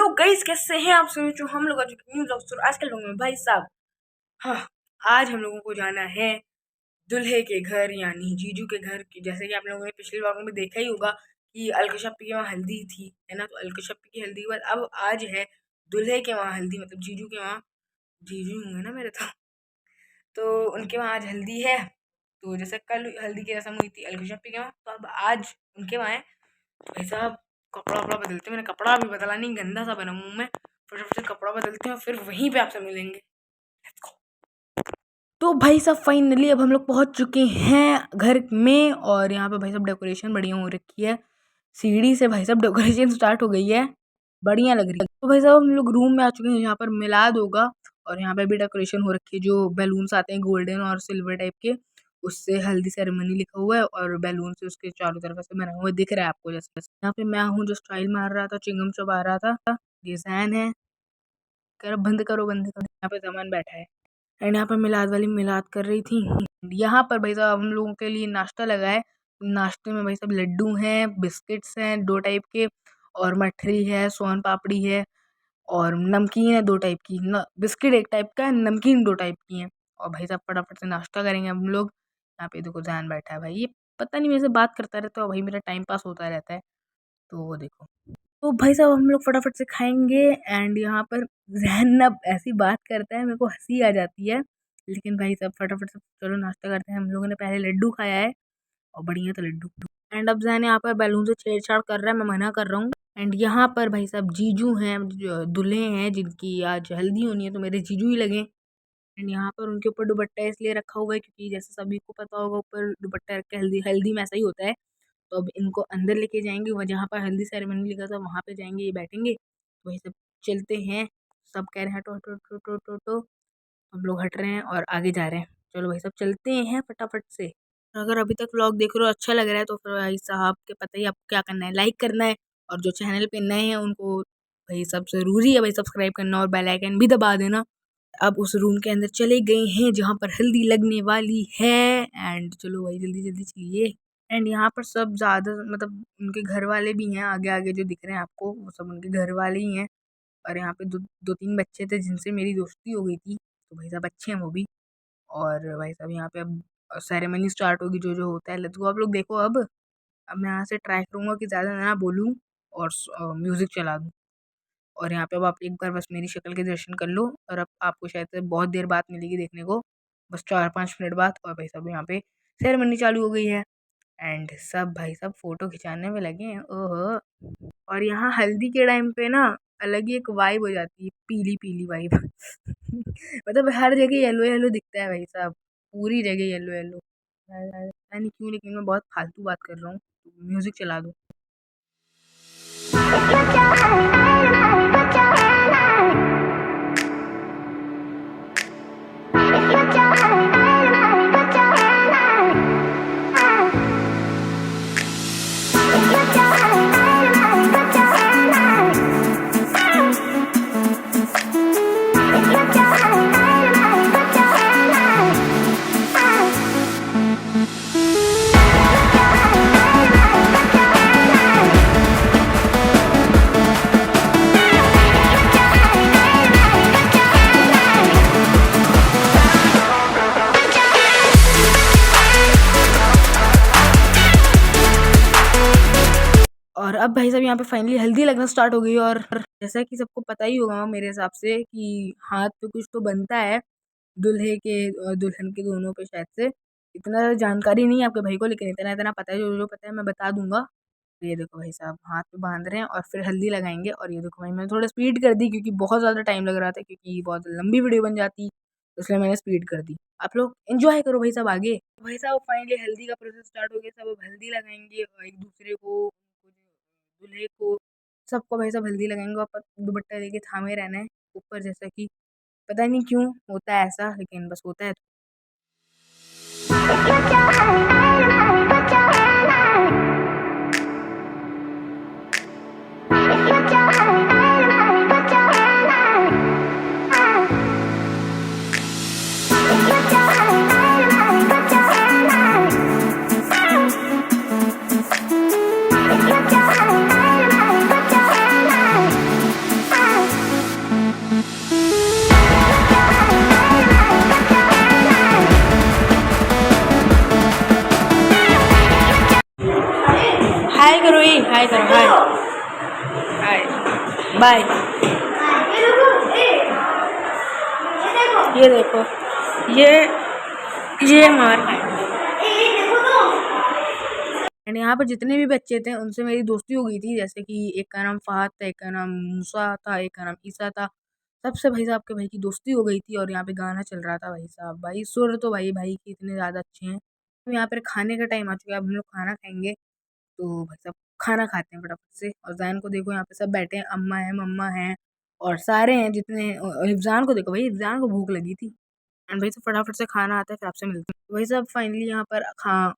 Hello guys, कैसे हैं आप सभी। जो हम लोग आ चुके न्यूज ऑफिसर आज के लोगों में भाई साहब। हाँ, आज हम लोगों को जाना है दुल्हे के घर यानी जीजू के घर की। जैसे कि आप लोगों ने पिछले व्लॉग में देखा ही होगा कि अलकशप्पी के वहाँ हल्दी थी, है ना। तो अलकशप्पी की हल्दी के बाद अब आज है दुल्हे के वहाँ हल्दी, मतलब जीजू के वहाँ। जीजू होंगे ना मेरे तो उनके वहाँ आज हल्दी है। तो जैसे कल हल्दी की रस्म हुई थी अलकशप्पी के वहाँ, तो अब आज उनके वहाँ है। भाई साहब कपड़ा वपड़ा बदलते, मैंने कपड़ा अभी बदला नहीं, गंदा सा बना मुंह में। फटाफट से कपड़ा बदलते हैं और फिर वहीं पे आपसे मिलेंगे। तो भाई साहब फाइनली अब हम लोग पहुंच चुके हैं घर में, और यहाँ पे भाई साहब डेकोरेशन बढ़िया हो रखी है। सीढ़ी से भाई साहब डेकोरेशन स्टार्ट हो गई है, बढ़िया लग रही है। तो भाई साहब हम लोग रूम में आ चुके हैं, यहाँ पर मिलाद होगा और यहाँ पे भी डेकोरेशन हो रखी है। जो बैलून्स आते हैं गोल्डन और सिल्वर टाइप के, उससे हल्दी सेरेमनी लिखा हुआ है और बैलून से उसके चारों तरफ से बना हुआ दिख रहा है आपको। जैसे यहाँ पे मैं हूँ जो स्टाइल मार रहा था, चिंगम चबा रहा था। ये जैन है, कर बंद करो बंद करो। यहाँ पे जमान बैठा है एंड यहाँ पे मिलाद वाली मिलाद कर रही थी। यहाँ पर भाई साहब हम लोगों के लिए नाश्ता लगा है। नाश्ते में भाई साहब लड्डू हैं, बिस्किट्स हैं 2 टाइप के, और मठरी है, सोन पापड़ी है, और नमकीन है 2 टाइप की। बिस्किट 1 टाइप का है, नमकीन 2 टाइप की है। और भाई साहब फटाफट से नाश्ता करेंगे हम लोग। यहाँ पे देखो जैन बैठा है भाई, ये पता नहीं मेरे से बात करता रहता है और भाई मेरा टाइम पास होता रहता है। तो वो देखो, तो भाई साहब हम लोग फटाफट से खाएंगे। एंड यहाँ पर जहन ना ऐसी बात करता है, मेरे को हंसी आ जाती है। लेकिन भाई साहब फटाफट से चलो नाश्ता करते हैं। हम लोगों ने पहले लड्डू खाया है और बढ़िया था लड्डू। एंड अब जहन यहाँ पर बैलून से छेड़छाड़ कर रहा है, मैं मना कर रहा हूँ। एंड यहाँ पर भाई साहब जीजू हैं, दूल्हे हैं जिनकी आज हल्दी होनी है, तो मेरे जीजू ही लगे। एंड यहाँ पर उनके ऊपर दुपट्टा इसलिए रखा हुआ है क्योंकि जैसे सभी को पता होगा ऊपर दुपट्टा रख के हल्दी हल्दी में ऐसा ही होता है। तो अब इनको अंदर लेके जाएंगे, वह जहाँ पर हल्दी सेरेमनी लिखा था वहाँ पे जाएंगे, ये बैठेंगे। वही सब चलते हैं। सब कह रहे हैं हटो हटो हटो हटो हटो हटो। हम लोग हट रहे हैं और आगे जा रहे हैं। चलो भाई सब चलते हैं फटाफट से। अगर अभी तक व्लॉग देख रहे हो अच्छा लग रहा है तो फिर भाई साहब के पता ही आपको क्या करना है, लाइक करना है। और जो चैनल पे नए हैं उनको भाई सब जरूरी है भाई सब्सक्राइब करना और बेल आइकन भी दबा देना। अब उस रूम के अंदर चले गए हैं जहाँ पर हल्दी लगने वाली है। एंड चलो भाई जल्दी जल्दी चलिए। एंड यहाँ पर सब ज़्यादा मतलब उनके घर वाले भी हैं, आगे आगे जो दिख रहे हैं आपको वो सब उनके घर वाले ही हैं। और यहाँ पे दो तीन बच्चे थे जिनसे मेरी दोस्ती हो गई थी, तो भाई साहब अच्छे हैं वो भी। और भाई साहब यहाँ पे अब सेरेमनी स्टार्ट होगी, जो जो होता है लेट्स गो। आप लोग देखो। अब मैं यहाँ से ट्राई करूँगा कि ज़्यादा ना बोलूँ और म्यूज़िक चला दूँ। और यहाँ पे अब आप एक बार बस मेरी शक्ल के दर्शन कर लो, और अब आपको शायद से बहुत देर बाद मिलेगी देखने को, बस 4-5 मिनट बाद। और भाई साहब यहाँ पे सेरेमनी चालू हो गई है एंड सब भाई साहब फोटो खिंचाने में लगे हैं। ओहो। और यहाँ हल्दी के टाइम पे ना अलग ही एक वाइब हो जाती है, पीली पीली वाइब। मतलब हर जगह येलो येलो दिखता है भाई साहब, पूरी जगह येलो येलो। पता नहीं क्यों, लेकिन मैं बहुत फालतू बात कर रहा हूँ। म्यूजिक चला दो। और अब भाई साहब यहाँ पे फाइनली हल्दी लगना स्टार्ट हो गई। और जैसा कि सबको पता ही होगा मेरे हिसाब से कि हाथ पे कुछ तो बनता है दूल्हे के और दुल्हन के दोनों पे शायद से। इतना जानकारी नहीं है आपके भाई को, लेकिन इतना इतना पता है, जो जो पता है मैं बता दूंगा। तो ये देखो भाई साहब हाथ पे बांध रहे हैं और फिर हल्दी लगाएंगे। और ये देखो भाई मैंने थोड़ा स्पीड कर दी क्योंकि बहुत ज़्यादा टाइम लग रहा था, क्योंकि बहुत लंबी वीडियो बन जाती, इसलिए मैंने स्पीड कर दी। आप लोग एंजॉय करो भाई साहब आगे। भाई साहब फाइनली हल्दी का प्रोसेस स्टार्ट हो गया। सब अब हल्दी लगाएंगे और एक दूसरे को, दूल्हे को, सबको भाई साहब हल्दी लगाएंगे। और दुपट्टा लेके थामे रहना है ऊपर, जैसा कि पता नहीं क्यों होता है ऐसा, लेकिन बस होता है। बाय। ये देखो ये हमारा एंड यहाँ पर जितने भी बच्चे थे उनसे मेरी दोस्ती हो गई थी, जैसे कि एक का नाम फहद था, एक का नाम मूसा था, एक का नाम ईसा था। सबसे भाई साहब के भाई की दोस्ती हो गई थी और यहाँ पे गाना चल रहा था भाई साहब। भाई सुर तो भाई के इतने ज़्यादा अच्छे हैं। तो यहाँ पर खाने का टाइम आ चुका है, अब हम लोग खाना खाएंगे। तो भाई साहब खाना खाते हैं फटाफट से। और जैन को देखो यहाँ पे सब बैठे हैं, अम्मा है, मम्मा है और सारे हैं जितने। और हिफजान को देखो भाई, हिफजान को भूख लगी थी। एंड भाई साहब फटाफट से खाना आता है, फिर आपसे मिलते हैं। भाई साहब फाइनली यहाँ पर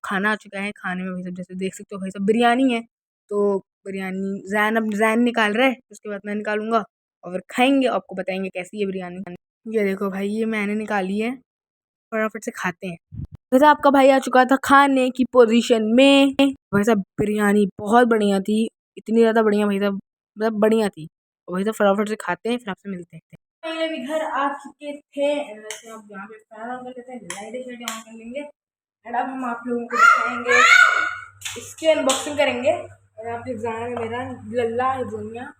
खाना आ चुका है। खाने में भाई साहब जैसे देख सकते हो भाई साहब बिरयानी है। तो बिरयानी जैन निकाल रहा है, उसके बाद मैं निकालूंगा और फिर खाएंगे, आपको बताएंगे कैसी है बिरयानी। ये देखो भाई, ये मैंने निकाली है, फटाफट से खाते हैं। भाई साहब आपका भाई आ चुका था खाने की पोजीशन में। भाई साहब बिरयानी बहुत बढ़िया थी, इतनी ज़्यादा बढ़िया भाई साहब, मतलब बढ़िया थी। और भाई साहब फटाफट से खाते हैं, फिर आपसे मिलते हैं। पहले भी घर आ चुके थे, वैसे अब यहाँ पे फैन ऑन कर लेते हैं, लाइटें शाइटें ऑन कर लेंगे। एंड अब हम आप लोगों को दिखाएंगे, इसकी अनबॉक्सिंग करेंगे। और यहाँ पे जाना है मेरा लल्ला है दुनिया।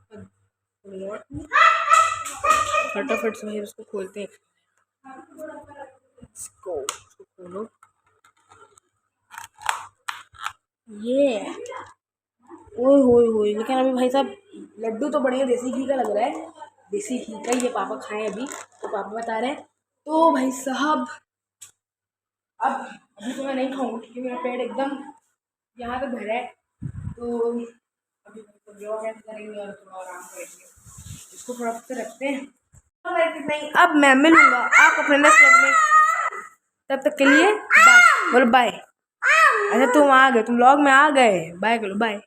फटाफट से भाई उसको खोलते हैं। इसको खोलो। ये ओए होए होए, लेकिन अभी भाई साहब लड्डू तो बढ़िया देसी घी का लग रहा है। देसी घी का ये पापा खाएं अभी, तो पापा बता रहे हैं। तो भाई साहब अब अभी तो मैं नहीं खाऊंगी क्योंकि मेरा पेट एकदम यहाँ पे भरा है। तो अभी तो जो है करेंगे और थोड़ा आराम करेंगे, इसको थोड़ा सा रखते हैं। नहीं, अब मैं मिलूंगा आप अपने नेक्स्ट व्लॉग में, तब तक के लिए बाय। बोलो बाय। अच्छा तुम आ गए, तुम व्लॉग में आ गए, बाय करो, बाय।